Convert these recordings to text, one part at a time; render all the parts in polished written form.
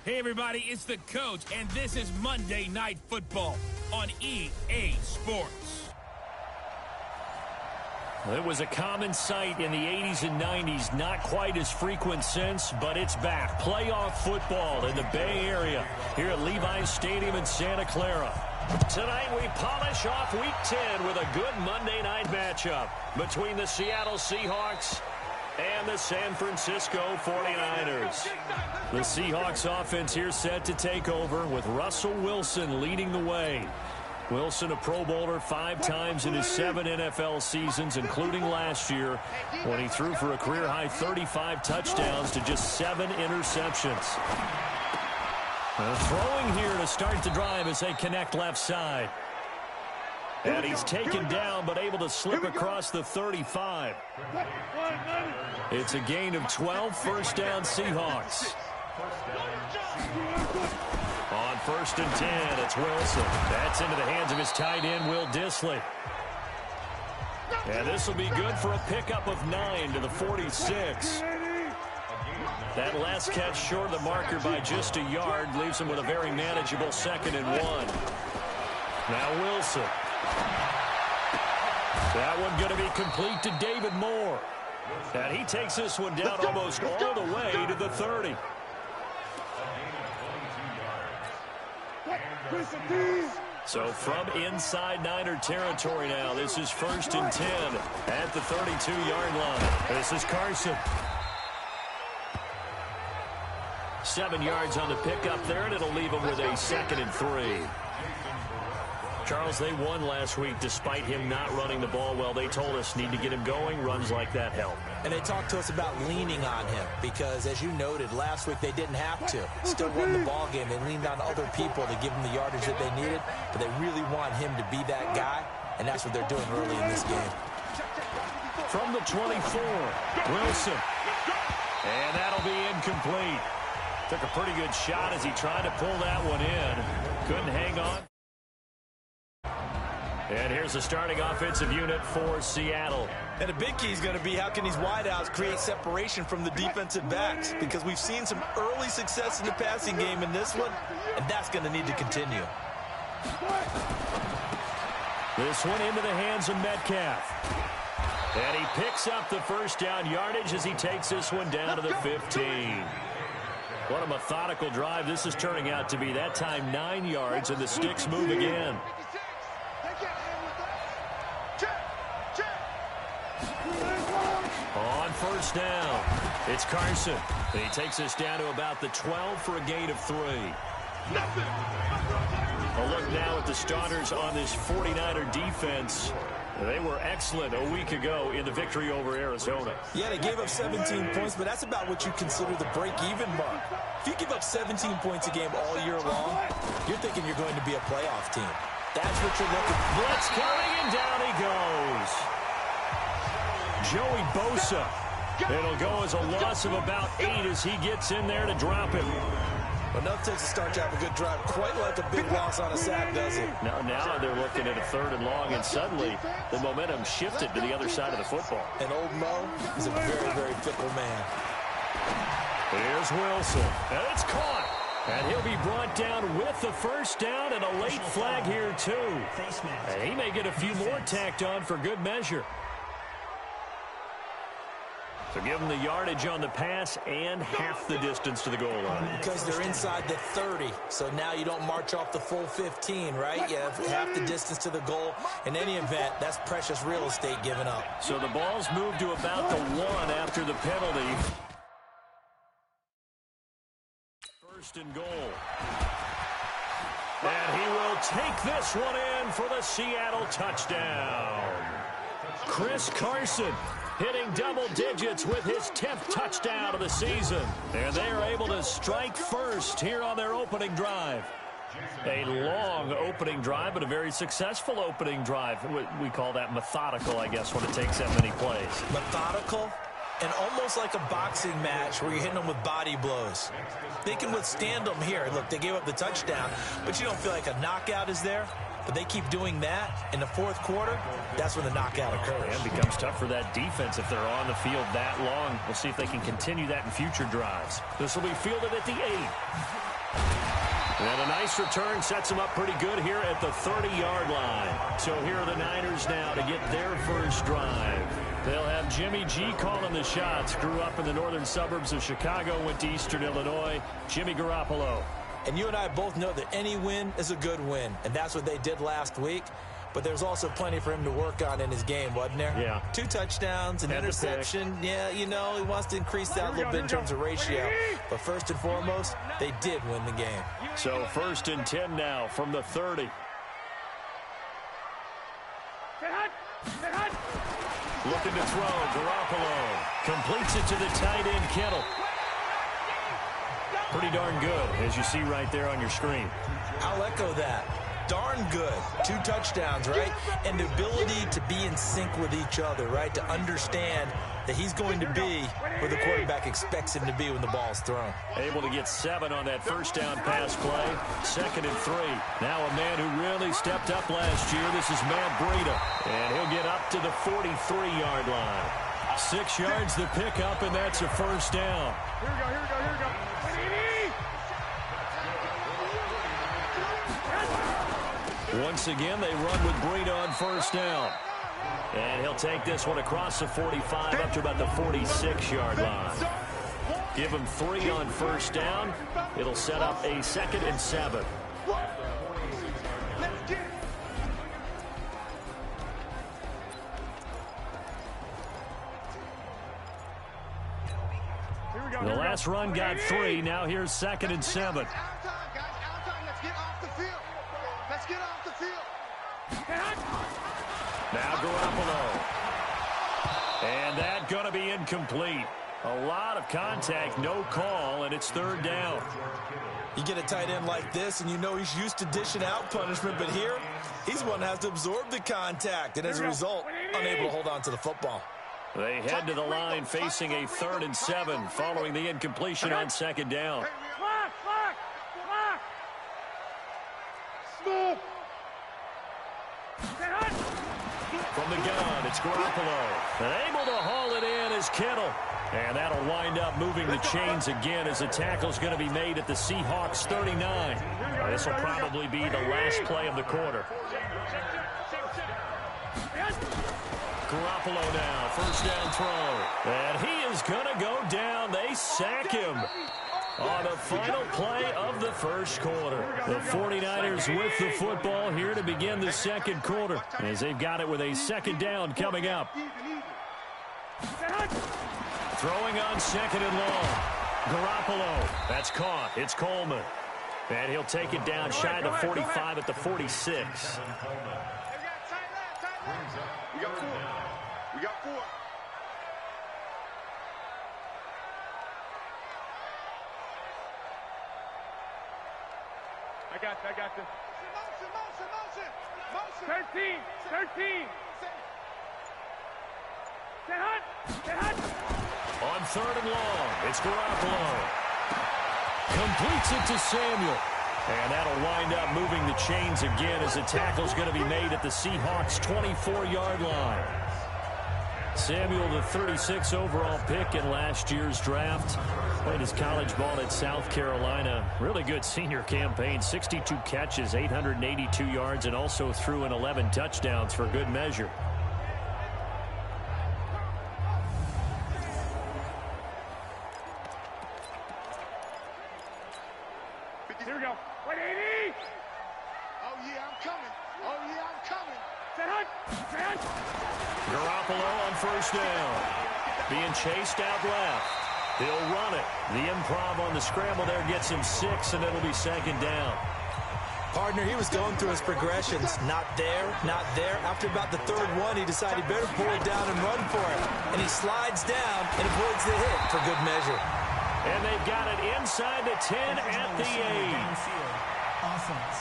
Hey, everybody, it's the coach, and this is Monday Night Football on EA Sports. It was a common sight in the 80s and 90s, not quite as frequent since, but it's back. Playoff football in the Bay Area here at Levi's Stadium in Santa Clara. Tonight we polish off Week 10 with a good Monday night matchup between the Seattle Seahawks and the San Francisco 49ers. The Seahawks offense here set to take over with Russell Wilson leading the way. Wilson, a Pro Bowler 5 times in his 7 NFL seasons, including last year when he threw for a career-high 35 touchdowns to just 7 interceptions. Throwing here to start the drive as they connect left side. And he's taken down but able to slip across the 35. It's a gain of 12, first down Seahawks. On 1st and 10, it's Wilson. That's into the hands of his tight end, Will Dissly. And this will be good for a pickup of 9 to the 46. That last catch short of the marker by just a yard leaves him with a very manageable 2nd and 1. Now Wilson. That one going to be complete to David Moore. And he takes this one down almost all the way to the 30. So from inside Niner territory now, this is 1st and 10 at the 32-yard line. This is Carson. 7 yards on the pickup there, and it'll leave him with a 2nd and 3. Charles, they won last week despite him not running the ball well. They told us need to get him going. Runs like that help. And they talked to us about leaning on him because, as you noted, last week they didn't have to. Still won the ball game. They leaned on other people to give them the yardage that they needed, but they really want him to be that guy, and that's what they're doing early in this game. From the 24, Wilson. And that'll be incomplete. Took a pretty good shot as he tried to pull that one in. Couldn't hang on. And here's the starting offensive unit for Seattle. And the big key is going to be how can these wideouts create separation from the defensive backs, because we've seen some early success in the passing game in this one, and that's going to need to continue. This one into the hands of Metcalf. And he picks up the first down yardage as he takes this one down to the 15. What a methodical drive this is turning out to be. That time 9 yards, and the sticks move again. On 1st down, it's Carson. And he takes us down to about the 12 for a gain of 3. A look now at the starters on this 49er defense. They were excellent a week ago in the victory over Arizona. Yeah, they gave up 17 points, but that's about what you consider the break-even mark. If you give up 17 points a game all year long, you're thinking you're going to be a playoff team. That's what you're looking for. Blitz coming, and down he goes. Joey Bosa. It'll go as a loss of about 8 as he gets in there to drop him. Enough takes to start to have a good drive, quite like a big loss on a sack, does it? Now they're looking at a 3rd and long, and suddenly the momentum shifted to the other side of the football. And old Mo is a very, very fickle man. Here's Wilson, and it's caught. And he'll be brought down with the first down, and a late flag here, too. And he may get a few more tacked on for good measure. So give them the yardage on the pass and half the distance to the goal line. Because they're inside the 30, so now you don't march off the full 15, right? You have half the distance to the goal. In any event, that's precious real estate given up. So the ball's moved to about the 1 after the penalty. 1st and goal. And he will take this one in for the Seattle touchdown. Chris Carson hitting double digits with his 10th touchdown of the season. And they are able to strike first here on their opening drive. A long opening drive, but a very successful opening drive. We call that methodical, I guess, when it takes that many plays. Methodical? And almost like a boxing match where you're hitting them with body blows. They can withstand them here. Look, they gave up the touchdown, but you don't feel like a knockout is there. But they keep doing that in the fourth quarter. That's when the knockout occurs. And becomes tough for that defense if they're on the field that long. We'll see if they can continue that in future drives. This will be fielded at the 8. And a nice return sets them up pretty good here at the 30-yard line. So here are the Niners now to get their first drive. They'll have Jimmy G calling the shots. Grew up in the northern suburbs of Chicago, went to Eastern Illinois. Jimmy Garoppolo. And you and I both know that any win is a good win. And that's what they did last week. But there's also plenty for him to work on in his game, wasn't there? Yeah. 2 touchdowns, an interception. Yeah, you know, he wants to increase that a little bit in terms of ratio. But first and foremost, they did win the game. So 1st and 10 now from the 30. Looking to throw. Garoppolo completes it to the tight end, Kittle. Pretty darn good, as you see right there on your screen. I'll echo that. Darn good. 2 touchdowns, right? And the ability to be in sync with each other, right? To understand that he's going to be where the quarterback expects him to be when the ball's thrown. Able to get 7 on that first down pass play. 2nd and 3. Now a man who really stepped up last year. This is Matt Breida. And he'll get up to the 43-yard line. 6 yards the pickup, and that's a first down. Here we go. Once again, they run with Breida on first down. And he'll take this one across the 45 up to about the 46-yard line. Give him 3 on first down. It'll set up a 2nd and 7. The last run got 3. Now here's 2nd and 7. Now Garoppolo. And that going to be incomplete. A lot of contact, no call, and it's 3rd down. You get a tight end like this, and you know he's used to dishing out punishment, but here, he's one that has to absorb the contact, and as a result, unable to hold on to the football. They head to the line facing a 3rd and 7 following the incompletion on 2nd down. From the gun, it's Garoppolo. And able to haul it in is Kittle. And that'll wind up moving the chains again as the tackle's going to be made at the Seahawks 39. This will probably be the last play of the quarter. Garoppolo now, first down throw. And he is going to go down. They sack him on the final play of the first quarter. The 49ers with the football here to begin the 2nd quarter as they've got it with a 2nd down coming up. Throwing on 2nd and long. Garoppolo. That's caught. It's Coleman. And he'll take it down shy of the 45 at the 46. We got 4. I got this. Motion. 13. Get hot. On 3rd and long, it's Garoppolo. Completes it to Samuel. And that'll wind up moving the chains again as the tackle's going to be made at the Seahawks 24-yard line. Samuel, the 36 overall pick in last year's draft. Played his college ball at South Carolina. Really good senior campaign. 62 catches, 882 yards, and also threw in 11 touchdowns for good measure. Here we go. 180. Oh, yeah, I'm coming. Set. Garoppolo on first down. Being chased out left. He'll run it. The improv on the scramble there gets him 6, and it'll be 2nd down. Partner, he was going through his progressions. Not there. After about the 3rd one, he decided he better pull it down and run for it. And he slides down and avoids the hit for good measure. And they've got it inside the 10 at the 8. Offense.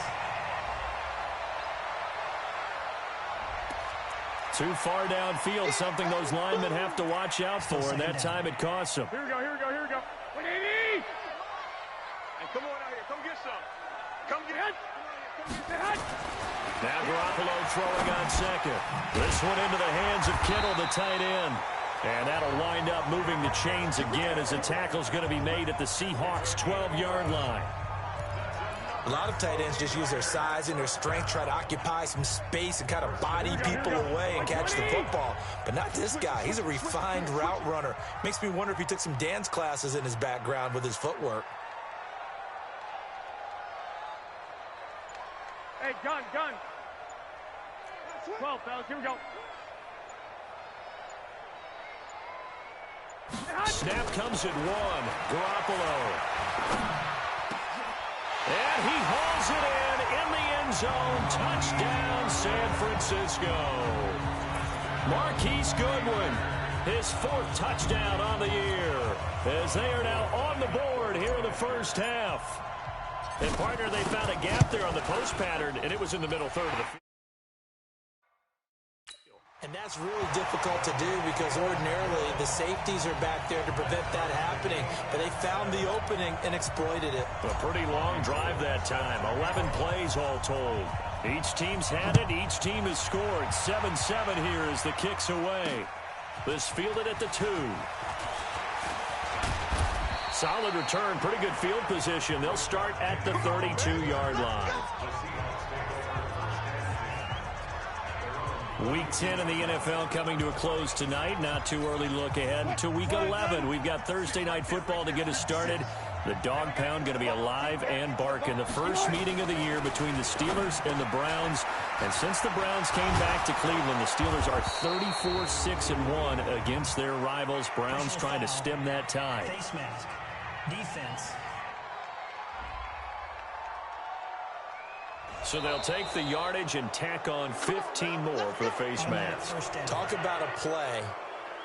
Too far downfield, something those linemen have to watch out for, and that time it costs them. Here we go, here we go, here we go. 180! Hey, come on out here. Come get some. Come get it. Now Garoppolo throwing on second. This one into the hands of Kittle, the tight end. And that'll wind up moving the chains again as the tackle's going to be made at the Seahawks' 12-yard line. A lot of tight ends just use their size and their strength, try to occupy some space and kind of body people away and catch the football. But not this guy. He's a refined route runner. Makes me wonder if he took some dance classes in his background with his footwork. Hey, gun. 12, fellas. Here we go. Snap comes at 1. Garoppolo. And he hauls it in the end zone. Touchdown, San Francisco. Marquise Goodwin, his 4th touchdown on the year, as they are now on the board here in the first half. And, partner, they found a gap there on the post pattern, and it was in the middle third of the field. And that's really difficult to do because ordinarily the safeties are back there to prevent that happening. But they found the opening and exploited it. A pretty long drive that time. 11 plays all told. Each team's had it. Each team has scored. 7-7 here as the kick's away. This fielded at the 2. Solid return. Pretty good field position. They'll start at the 32-yard line. Week 10 in the NFL coming to a close tonight. Not too early to look ahead to Week 11. We've got Thursday night football to get us started. The Dog Pound going to be alive and barking. The first meeting of the year between the Steelers and the Browns. And since the Browns came back to Cleveland, the Steelers are 34-6-1 against their rivals. Browns trying to stem that tide. Face mask. Defense. So they'll take the yardage and tack on 15 more for the face mask. Talk about a play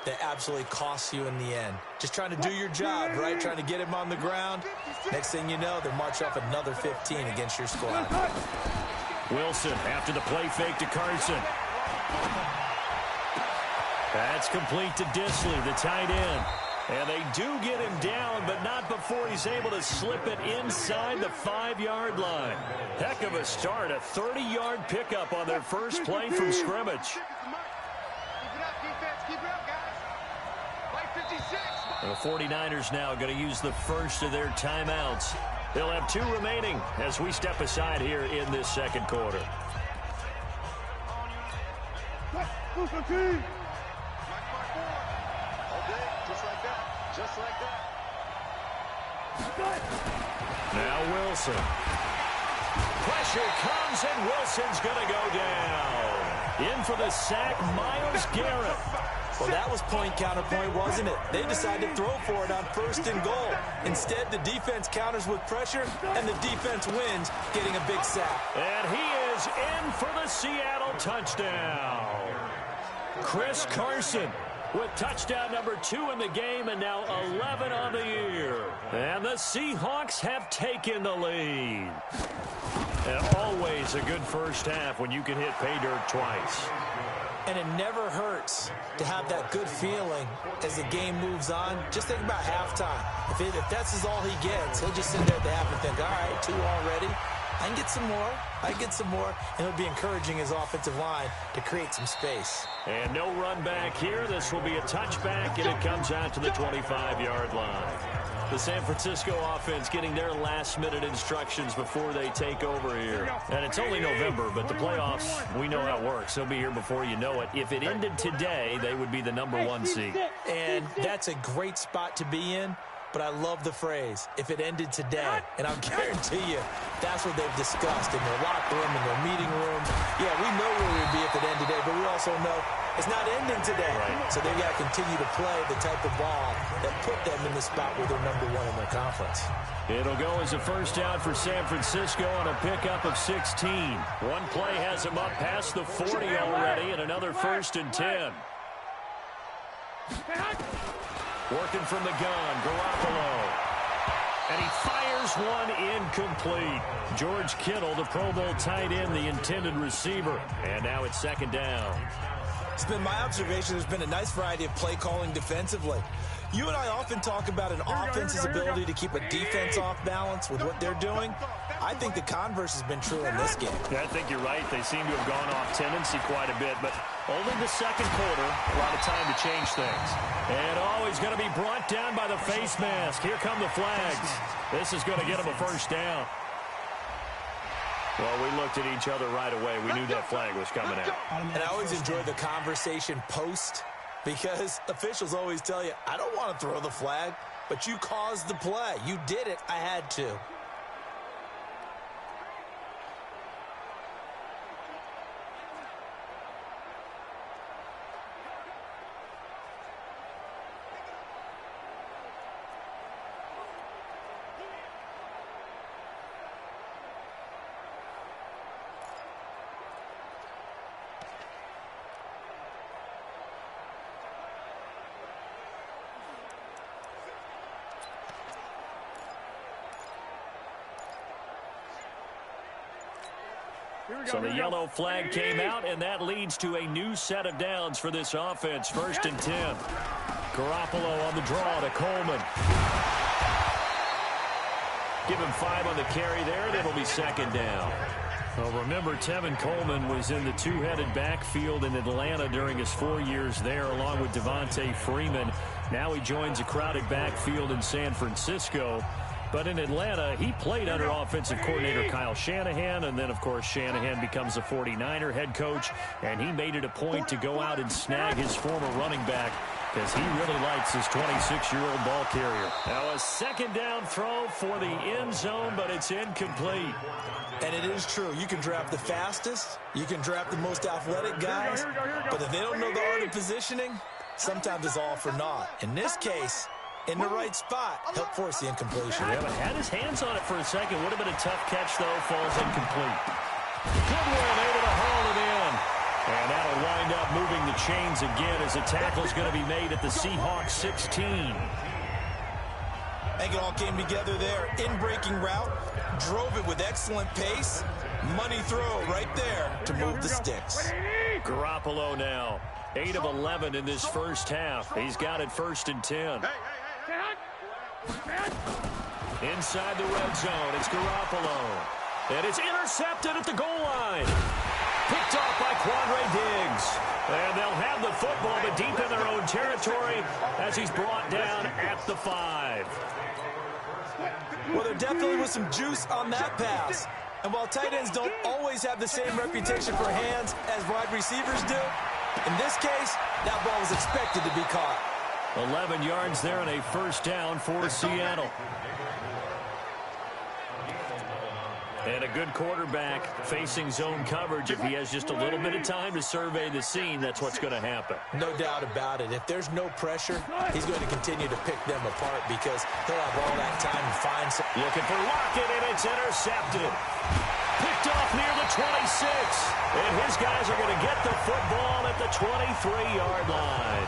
that absolutely costs you in the end. Just trying to do your job, right? Trying to get him on the ground. Next thing you know, they're march off another 15 against your squad. Wilson after the play fake to Carson. That's complete to Disley, the tight end. And they do get him down, but not before he's able to slip it inside the 5-yard line. Heck of a start, a 30-yard pickup on their first play from scrimmage. The 49ers now going to use the first of their timeouts. They'll have 2 remaining as we step aside here in this second quarter. Now Wilson. Pressure comes and Wilson's going to go down. In for the sack, Myles Garrett. Well, that was point counterpoint, wasn't it? They decided to throw for it on 1st and goal. Instead, the defense counters with pressure, and the defense wins, getting a big sack. And he is in for the Seattle touchdown. Chris Carson with touchdown number 2 in the game, and now 11 on the year. And the Seahawks have taken the lead. And always a good first half when you can hit pay dirt twice. And it never hurts to have that good feeling as the game moves on. Just think about halftime. If that's all he gets, he'll just sit there at the half and think, all right, 2 already. I can get some more. I can get some more. And it'll be encouraging his offensive line to create some space. And no run back here. This will be a touchback, and it comes out to the 25-yard line. The San Francisco offense getting their last-minute instructions before they take over here. And it's only November, but the playoffs, we know how it works. They'll be here before you know it. If it ended today, they would be the number 1 seed. And that's a great spot to be in. But I love the phrase, if it ended today. And I'll guarantee you, that's what they've discussed in their locker room, in their meeting rooms. Yeah, we know where we'd be if it ended today, but we also know it's not ending today. Right. So they've got to continue to play the type of ball that put them in the spot where they're number 1 in their conference. It'll go as a first down for San Francisco on a pickup of 16. One play has them up past the 40 already, and another 1st and 10. Working from the gun, Garoppolo. And he fires one incomplete. George Kittle, the Pro Bowl tight end, the intended receiver. And now it's 2nd down. It's been my observation there's been a nice variety of play calling defensively. You and I often talk about an offense's ability to keep a defense off balance with what they're doing. I think the converse has been true in this game. Yeah, I think you're right. They seem to have gone off tendency quite a bit, but only the second quarter, a lot of time to change things. And he's going to be brought down by the face mask. Here come the flags. This is going to get him a first down. Well, we looked at each other right away. We knew that flag was coming out. And I always enjoy the conversation post, because officials always tell you, I don't want to throw the flag, but you caused the play. You did it. I had to. So the yellow flag came out, and that leads to a new set of downs for this offense. 1st and 10. Garoppolo on the draw to Coleman. Give him 5 on the carry there, and it'll be 2nd down. Well, remember, Tevin Coleman was in the two-headed backfield in Atlanta during his 4 years there, along with Devontae Freeman. Now he joins a crowded backfield in San Francisco. But in Atlanta, he played under offensive coordinator Kyle Shanahan, and then, of course, Shanahan becomes a 49er head coach, and he made it a point to go out and snag his former running back because he really likes his 26-year-old ball carrier. Now a 2nd down throw for the end zone, but it's incomplete. And it is true. You can draft the fastest, you can draft the most athletic guys, but if they don't know the art of positioning, sometimes it's all for naught. In this case, in the right spot, help force the incompletion. Yeah, but had his hands on it for a second. Would have been a tough catch, though. Falls incomplete. Goodwin able to haul it in. And that'll wind up moving the chains again as a tackle is going to be made at the Seahawks 16. I think it all came together there. In-breaking route, drove it with excellent pace. Money throw right there to move the sticks. Garoppolo now. 8 of 11 in this first half. He's got it 1st and 10. Inside the red zone, it's Garoppolo. And it's intercepted at the goal line. Picked off by Quandre Diggs. And they'll have the football, but deep in their own territory as he's brought down at the 5. Well, there definitely was some juice on that pass. And while tight ends don't always have the same reputation for hands as wide receivers do, in this case, that ball was expected to be caught. 11 yards there and a first down for Seattle. And a good quarterback facing zone coverage. If he has just a little bit of time to survey the scene, that's what's going to happen. No doubt about it. If there's no pressure, he's going to continue to pick them apart because he'll have all that time to find some. Looking for Lockett, and it's intercepted. Picked off near the 26. And his guys are going to get the football at the 23-yard line.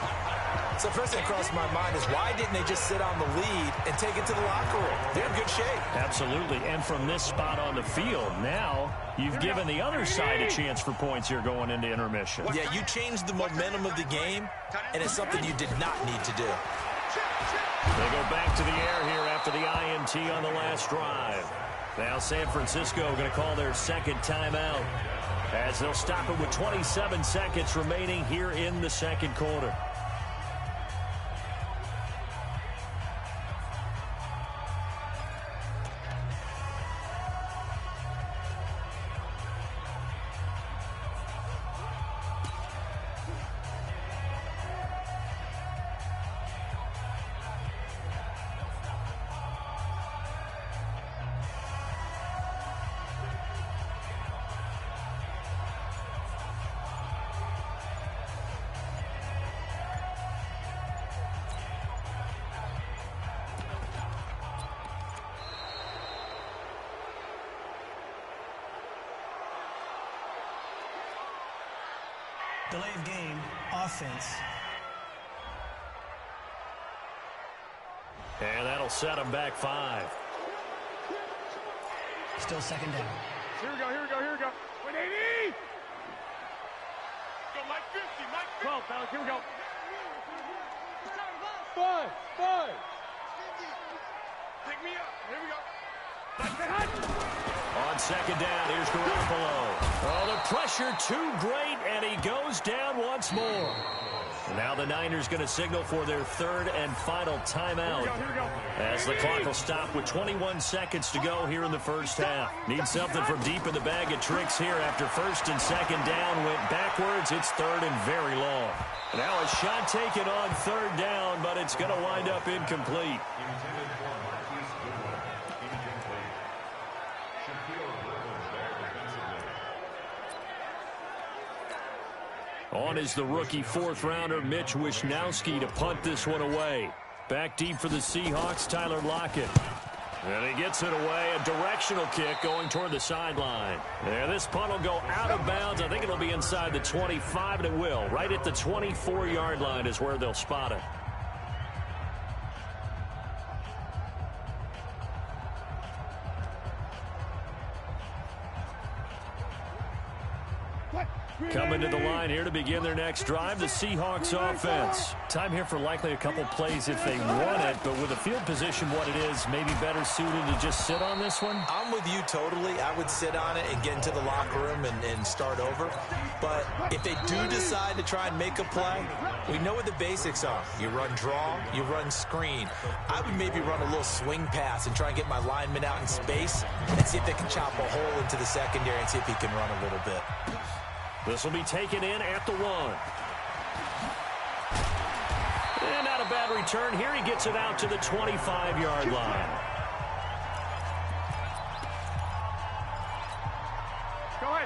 So first thing across my mind is why didn't they just sit on the lead and take it to the locker room? They're in good shape. Absolutely. And from this spot on the field, now you've given the other side a chance for points here going into intermission. Yeah, you changed the momentum of the game, and it's something you did not need to do. They go back to the air here after the INT on the last drive. Now San Francisco going to call their 2nd timeout as they'll stop it with 27 seconds remaining here in the 2nd quarter. Delay of game, offense. And that'll set them back 5. Still 2nd down. Here we go, here we go, here we go. 180! Go, Mike 50, Mike 50. 12, fellas, here we go. 5. Pick me up. Here we go. On second down, here's Garoppolo. Oh, the pressure too great, and he goes down once more. And now the Niners going to signal for their third and final timeout. Here we go. As the clock will stop with 21 seconds to go here in the first half. Need something from deep in the bag of tricks here after first and second down went backwards. It's third and very long. Now a shot taken on third down, but it's going to wind up incomplete. On is the rookie fourth-rounder Mitch Wishnowsky to punt this one away. Back deep for the Seahawks, Tyler Lockett. And he gets it away, a directional kick going toward the sideline. Yeah, this punt will go out of bounds. I think it'll be inside the 25, and it will. Right at the 24-yard line is where they'll spot it. Coming to the line here to begin their next drive, the Seahawks offense. Time here for likely a couple plays if they want it, but with the field position what it is, maybe better suited to just sit on this one? I'm with you totally. I would sit on it and get into the locker room and start over. But if they do decide to try and make a play, we know what the basics are. You run draw, you run screen. I would maybe run a little swing pass and try and get my lineman out in space and see if they can chop a hole into the secondary and see if he can run a little bit. This will be taken in at the 1. And not a bad return. Here he gets it out to the 25-yard line.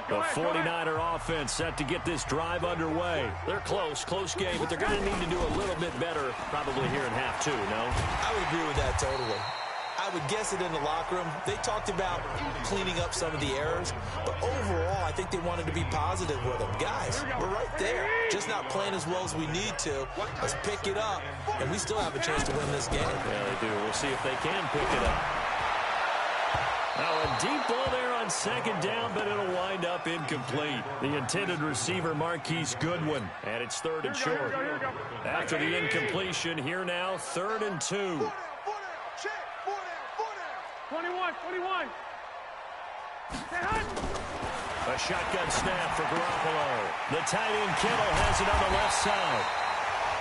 The 49er offense set to get this drive underway. They're close game, but they're going to need to do a little bit better probably here in half 2, no? I would agree with that totally. I would guess it in the locker room. They talked about cleaning up some of the errors, but overall, I think they wanted to be positive with them. Guys, we're right there, just not playing as well as we need to. Let's pick it up, and we still have a chance to win this game. Yeah, they do. We'll see if they can pick it up. Now a deep ball there on second down, but it'll wind up incomplete. The intended receiver, Marquise Goodwin, and it's third and short. After the incompletion, here now, 3rd and 2. 21. A shotgun snap for Garoppolo. The tight end Kittle has it on the left side.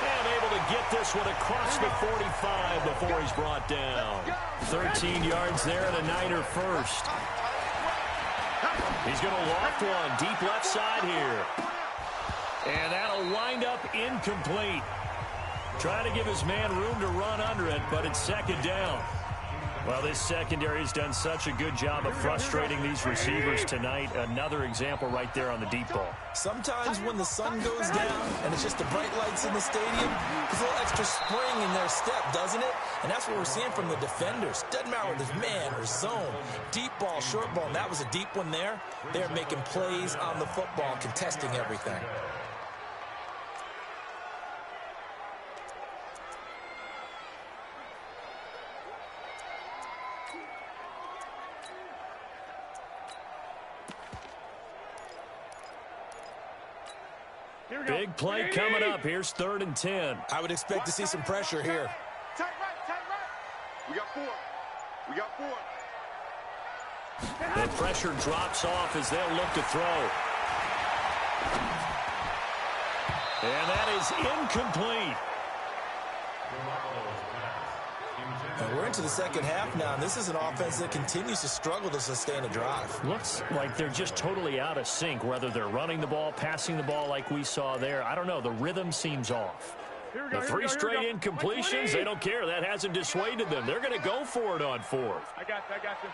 And able to get this one across the 45 before he's brought down. 13 yards there and a Niner first. He's going to loft one deep left side here. And that'll wind up incomplete. Trying to give his man room to run under it, but it's second down. Well, this secondary has done such a good job of frustrating these receivers tonight. Another example right there on the deep ball. Sometimes when the sun goes down and it's just the bright lights in the stadium, there's a little extra spring in their step, doesn't it? And that's what we're seeing from the defenders. Doesn't matter whether it's man or zone, deep ball, short ball, and that was a deep one there. They're making plays on the football, contesting everything. Big play coming up. Here's 3rd and 10. I would expect to see some pressure here. Tight right. We got 4. The pressure drops off as they'll look to throw. And that is incomplete. And we're into the second half now, and this is an offense that continues to struggle to sustain a drive. Looks like they're just totally out of sync, whether they're running the ball, passing the ball like we saw there. I don't know. The rhythm seems off. The 3 straight incompletions, they don't care. That hasn't dissuaded them. They're going to go for it on 4th. I got you.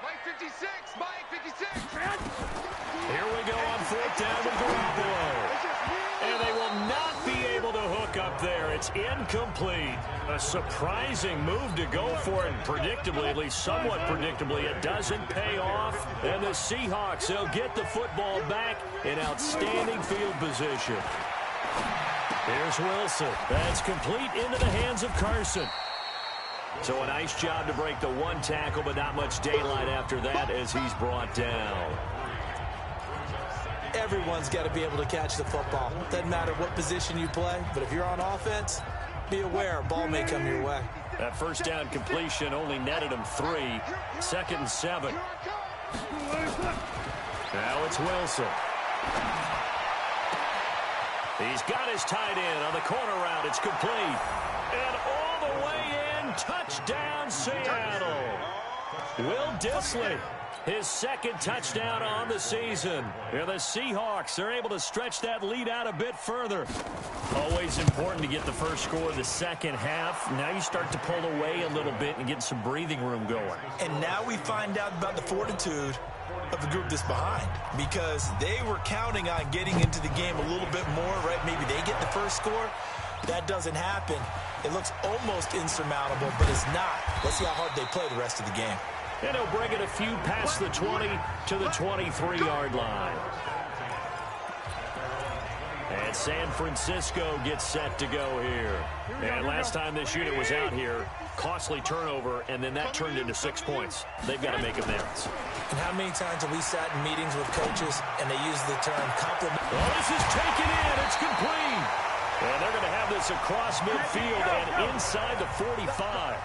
Mike 56. Here we go on 4th down with Garoppolo. And they will not be able to hook up there. It's incomplete. A surprising move to go for it. Predictably, at least somewhat predictably, it doesn't pay off. And the Seahawks, they'll get the football back in outstanding field position. Here's Wilson. That's complete into the hands of Carson. So a nice job to break the 1 tackle, but not much daylight after that as he's brought down. Everyone's got to be able to catch the football. Doesn't matter what position you play, but if you're on offense, be aware, ball may come your way. That first down completion only netted him 3. 2nd and 7. Now it's Wilson. He's got his tight end on the corner route. It's complete. And all the way in, touchdown Seattle. Will Dissly, his 2nd touchdown on the season. And the Seahawks are able to stretch that lead out a bit further. Always important to get the first score of the second half. Now you start to pull away a little bit and get some breathing room going. And now we find out about the fortitude of the group that's behind, because they were counting on getting into the game a little bit more, right? Maybe they get the first score. That doesn't happen. It looks almost insurmountable, but it's not. Let's see how hard they play the rest of the game. And he'll bring it a few past the 20 to the 23-yard line. And San Francisco gets set to go here. And last time this unit was out here, costly turnover, and then that turned into 6 points. They've got to make amends. And how many times have we sat in meetings with coaches and they use the term compliment? Well, this is taken in. It's complete. And they're going to have this across midfield and inside the 45.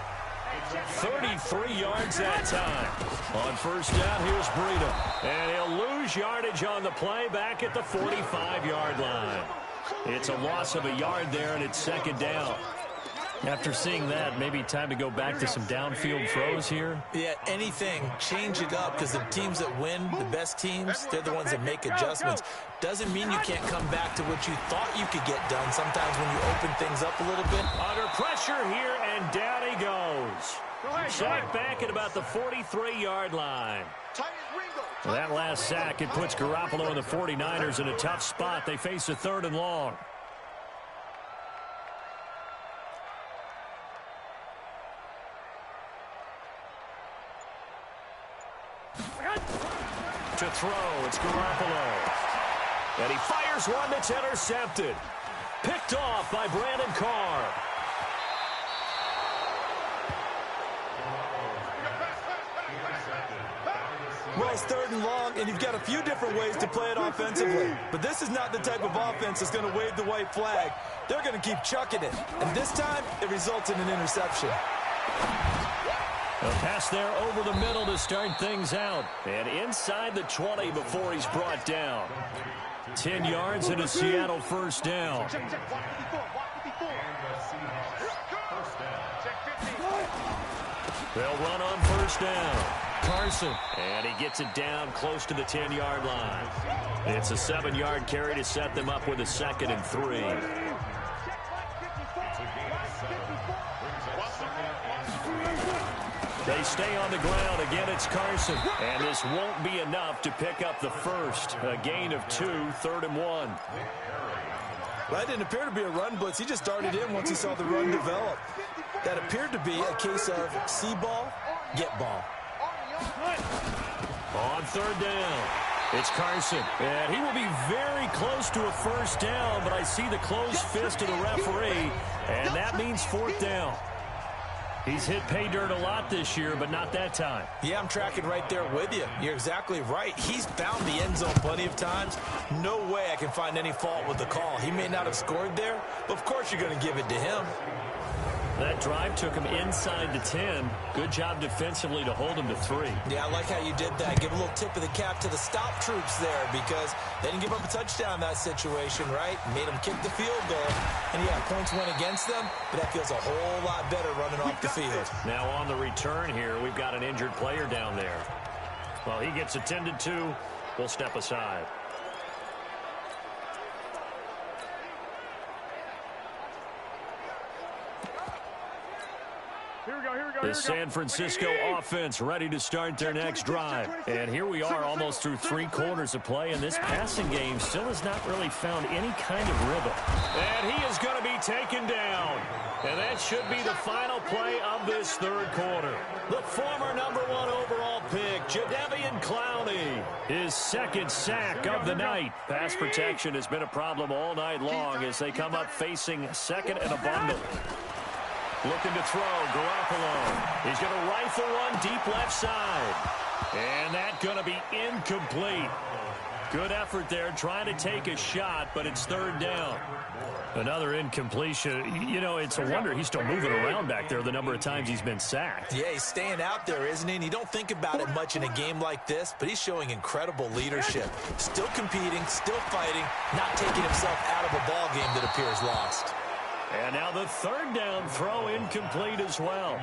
33 yards that time. On first down, here's Breida. And he'll lose yardage on the play back at the 45-yard line. It's a loss of a yard there, and it's 2nd down. After seeing that, maybe time to go back to some downfield throws here. Yeah, anything. Change it up, because the teams that win, the best teams, they're the ones that make adjustments. Doesn't mean you can't come back to what you thought you could get done. Sometimes when you open things up a little bit. Under pressure here, and down he goes. Sack back at about the 43-yard line. That last sack, it puts Garoppolo and the 49ers in a tough spot. They face a 3rd and long. To throw, it's Garoppolo. And he fires one that's intercepted. Picked off by Brandon Carr. Well, it's 3rd and long, and you've got a few different ways to play it offensively. But this is not the type of offense that's going to wave the white flag. They're going to keep chucking it. And this time, it results in an interception. A pass there over the middle to start things out. And inside the 20 before he's brought down. 10 yards and a Seattle first down. They'll run on first down. Carson. And he gets it down close to the 10-yard line. It's a 7-yard carry to set them up with a 2nd and 3. They stay on the ground. Again, it's Carson. And this won't be enough to pick up the first. A gain of 2, 3rd and 1. Well, that didn't appear to be a run blitz. He just darted in once he saw the run develop. That appeared to be a case of see ball, get ball. On 3rd down, it's Carson. And he will be very close to a first down, but I see the closed fist of the referee, and that means 4th down. He's hit pay dirt a lot this year, but not that time. Yeah, I'm tracking right there with you. You're exactly right. He's found the end zone plenty of times. No way I can find any fault with the call. He may not have scored there, but of course you're going to give it to him. That drive took him inside the 10. Good job defensively to hold him to 3. Yeah, I like how you did that. Give a little tip of the cap to the stop troops there, because they didn't give up a touchdown in that situation, right? Made them kick the field goal. And yeah, points went against them, but that feels a whole lot better running off the field. Now on the return here, we've got an injured player down there. Well, he gets attended to. We'll step aside. The San Francisco offense ready to start their next drive. And here we are almost through 3 quarters of play, and this passing game still has not really found any kind of rhythm. And he is going to be taken down. And that should be the final play of this 3rd quarter. The former #1 overall pick, Jadeveon Clowney, his 2nd sack of the night. Pass protection has been a problem all night long as they come up facing 2nd and a bundle. Looking to throw, Garoppolo. He's going to rifle one deep left side. And that's going to be incomplete. Good effort there, trying to take a shot, but it's third down. Another incompletion. You know, it's a wonder he's still moving around back there the number of times he's been sacked. Yeah, he's staying out there, isn't he? And you don't think about it much in a game like this, but he's showing incredible leadership. Still competing, still fighting, not taking himself out of a ball game that appears lost. And now the third down throw incomplete as well.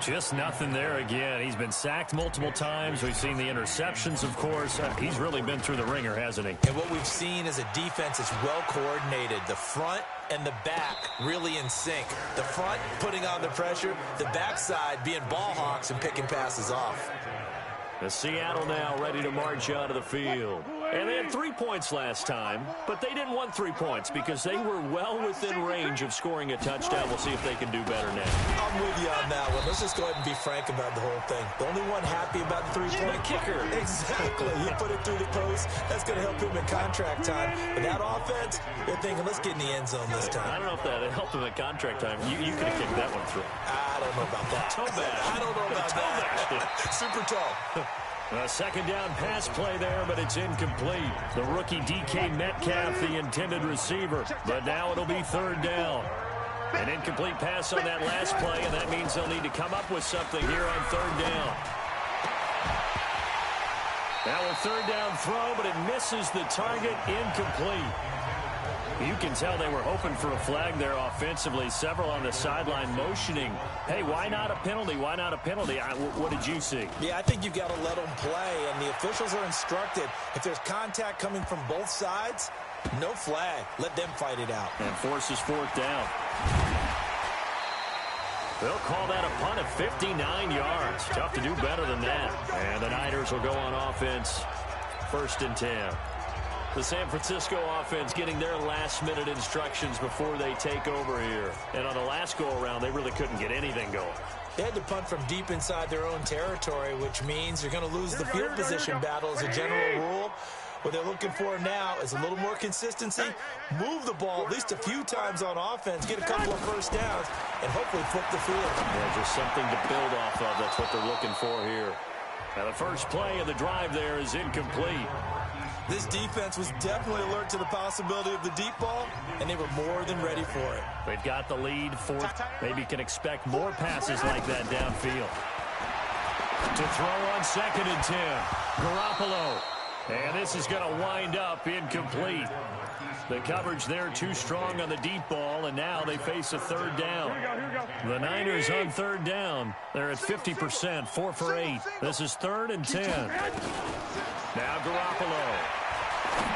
Just nothing there again. He's been sacked multiple times. We've seen the interceptions, of course. He's really been through the ringer, hasn't he? And what we've seen is a defense that's well coordinated. The front and the back really in sync. The front putting on the pressure, the backside being ball hawks and picking passes off. The Seattle now ready to march out of the field. And they had 3 points last time, but they didn't want 3 points because they were well within range of scoring a touchdown. We'll see if they can do better now. I'm with you on that one. Let's just go ahead and be frank about the whole thing. The only one happy about the three-point kicker. Exactly. He put it through the post. That's going to help him in contract time. But that offense, they're thinking, let's get in the end zone this time. I don't know if that helped him at contract time. You could have kicked that one through. I don't know about that. Toe bash. I don't know about that. Super tall. A second down pass play there, but it's incomplete. The rookie DK Metcalf, the intended receiver. But now it'll be third down. An incomplete pass on that last play, and that means they'll need to come up with something here on third down. Now a third down throw, but it misses the target, incomplete. You can tell they were hoping for a flag there offensively. Several on the sideline motioning, hey, why not a penalty? Why not a penalty? What did you see? Yeah, I think you've got to let them play, and the officials are instructed. If there's contact coming from both sides, no flag. Let them fight it out. And forces fourth down. They'll call that a punt of 59 yards. Tough to do better than that. And the Niners will go on offense. 1st and 10. The San Francisco offense getting their last-minute instructions before they take over here. And on the last go-around, they really couldn't get anything going. They had to punt from deep inside their own territory, which means you're going to lose the field position battle as a general rule. What they're looking for now is a little more consistency, move the ball at least a few times on offense, get a couple of first downs, and hopefully flip the field. Yeah, just something to build off of. That's what they're looking for here. Now, the first play of the drive there is incomplete. This defense was definitely alert to the possibility of the deep ball, and they were more than ready for it. They've got the lead. Fourth, maybe can expect more passes like that downfield. To throw on 2nd and 10. Garoppolo. And this is going to wind up incomplete. The coverage there too strong on the deep ball, and now they face a third down. The Niners on third down. They're at 50%, 4 for 8. This is 3rd and 10. Now Garoppolo.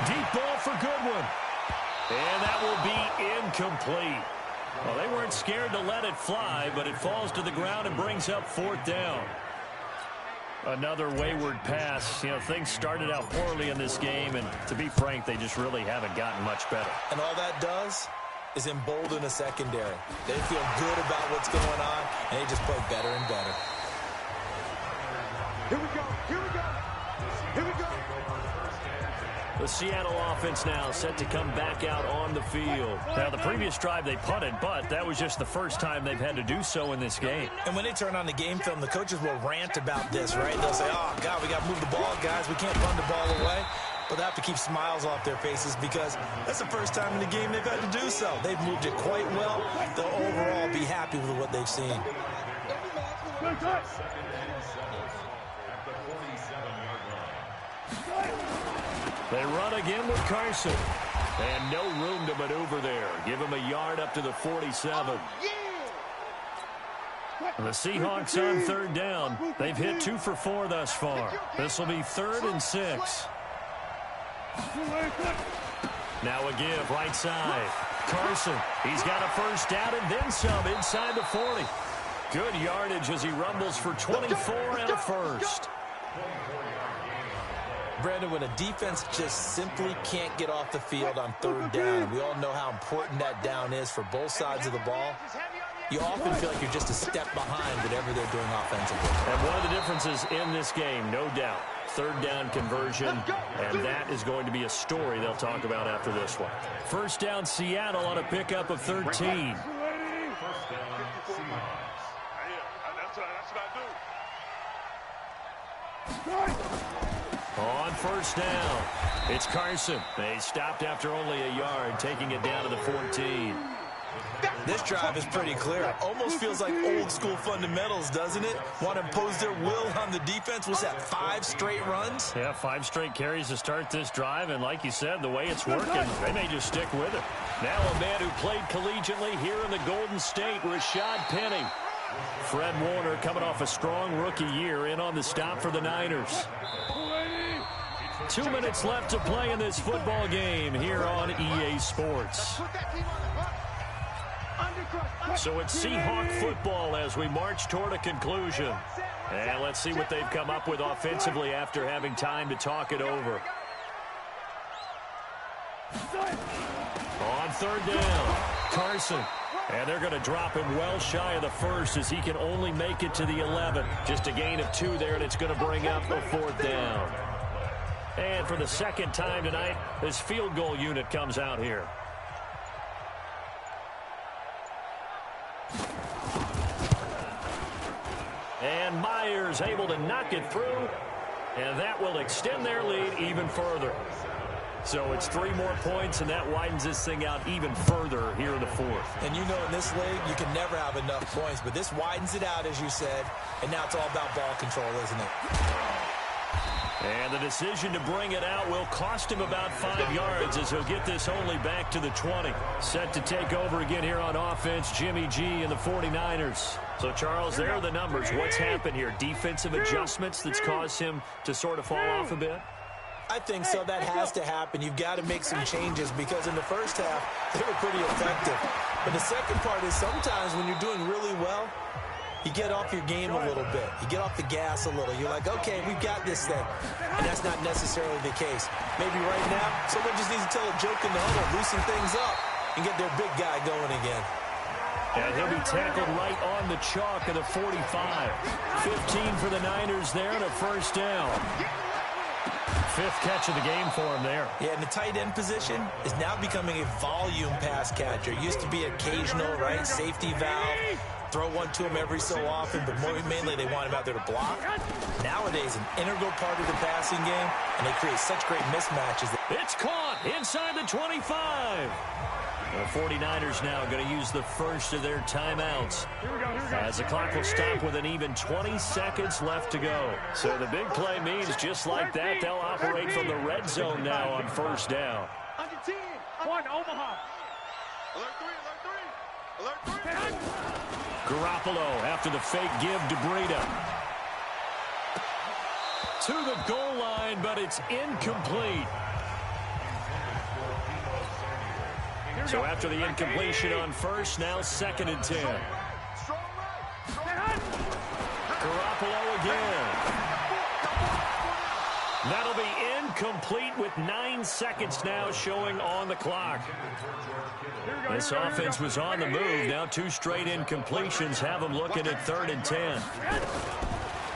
Deep ball for Goodwin. And that will be incomplete. Well, they weren't scared to let it fly, but it falls to the ground and brings up 4th down. Another wayward pass. You know, things started out poorly in this game, and to be frank, they just really haven't gotten much better. And all that does is embolden a secondary. They feel good about what's going on, and they just play better and better. Here we go. Here we go. Here we go. The Seattle offense now set to come back out on the field. Now, the previous drive they punted, but that was just the first time they've had to do so in this game. And when they turn on the game film, the coaches will rant about this, right? They'll say, oh, God, we got to move the ball, guys. We can't punt the ball away. But they have to keep smiles off their faces because that's the first time in the game they've had to do so. They've moved it quite well. They'll overall be happy with what they've seen. They run again with Carson. And no room to maneuver there. Give him a yard up to the 47. The Seahawks on third down. They've hit 2 for 4 thus far. This will be 3rd and 6. Now a give right side. Carson, he's got a first down and then some inside the 40. Good yardage as he rumbles for 24 and a first. Brandon, when a defense just simply can't get off the field on third down, and we all know how important that down is for both sides of the ball, you often feel like you're just a step behind whatever they're doing offensively. And one of the differences in this game, no doubt, third down conversion, and that is going to be a story they'll talk about after this one. First down, Seattle on a pickup of 13. That's what I do. On first down, it's Carson. They stopped after only a yard, taking it down to the 14. This drive is pretty clear. Almost feels like old school fundamentals, doesn't it? Want to impose their will on the defense. What's that, 5 straight runs? Yeah, 5 straight carries to start this drive, and like you said, the way it's working, they may just stick with it. Now a man who played collegiately here in the Golden State, Rashad Penny. Fred Warner coming off a strong rookie year in on the stop for the Niners. 2 minutes left to play in this football game here on EA Sports. So it's Seahawk football as we march toward a conclusion. And let's see what they've come up with offensively after having time to talk it over. On third down, Carson. And they're going to drop him well shy of the first as he can only make it to the 11. Just a gain of 2 there, and it's going to bring up a 4th down. And for the second time tonight, this field goal unit comes out here. And Myers able to knock it through, and that will extend their lead even further. So it's 3 more points, and that widens this thing out even further here in the 4th. And you know in this league, you can never have enough points, but this widens it out, as you said, and now it's all about ball control, isn't it? And the decision to bring it out will cost him about 5 yards as he'll get this only back to the 20. Set to take over again here on offense, Jimmy G and the 49ers. So, Charles, there are the numbers. What's happened here? Defensive adjustments that's caused him to sort of fall off a bit? I think so. That has to happen. You've got to make some changes because in the first half, they were pretty effective. But the second part is sometimes when you're doing really well, you get off your game a little bit. You get off the gas a little. You're like, okay, we've got this thing. And that's not necessarily the case. Maybe right now, someone just needs to tell a joke in the huddle, loosen things up, and get their big guy going again. And he'll be tackled right on the chalk of the 45. 15 for the Niners there and a first down. 5th catch of the game for him there. Yeah, and the tight end position is now becoming a volume pass catcher. It used to be occasional, right, safety valve. Throw one to him every so often, but mainly they want him out there to block. Nowadays, an integral part of the passing game, and they create such great mismatches. It's caught inside the 25. The 49ers now going to use the first of their timeouts as the clock will stop with an even 20 seconds left to go. So the big play means just like that, they'll operate from the red zone now on first down. On your team. 1, Omaha. Alert 3, alert 3. Alert 3. Garoppolo after the fake give to Breida. To the goal line, but it's incomplete. So after the incompletion on first, now 2nd and 10. Garoppolo again. That'll be incomplete with 9 seconds now showing on the clock. This offense was on the move. Now 2 straight incompletions have them looking at 3rd and 10.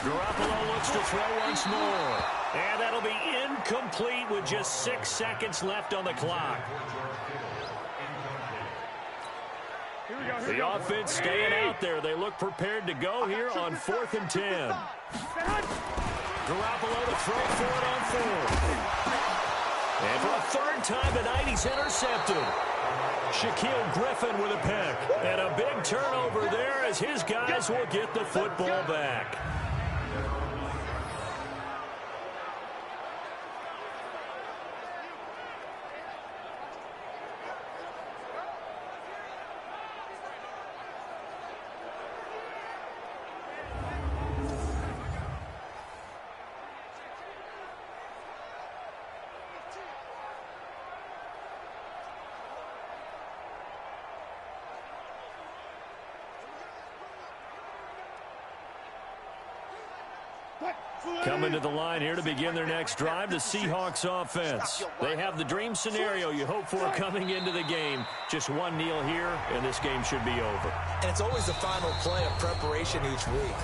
Garoppolo looks to throw once more. And that'll be incomplete with just 6 seconds left on the clock. The offense staying out there. They look prepared to go here on 4th and 10. Garoppolo to throw for it on 4th. And for a 3rd time tonight, he's intercepted. Shaquille Griffin with a pick. And a big turnover there as his guys will get the football back. Coming to the line here to begin their next drive, the Seahawks offense. They have the dream scenario you hope for coming into the game. Just one kneel here, and this game should be over. And it's always the final play of preparation each week.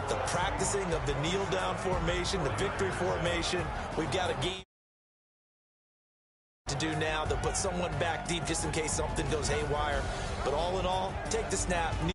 The practicing of the kneel-down formation, the victory formation. We've got a game to do now to put someone back deep just in case something goes haywire. But all in all, take the snap, kneel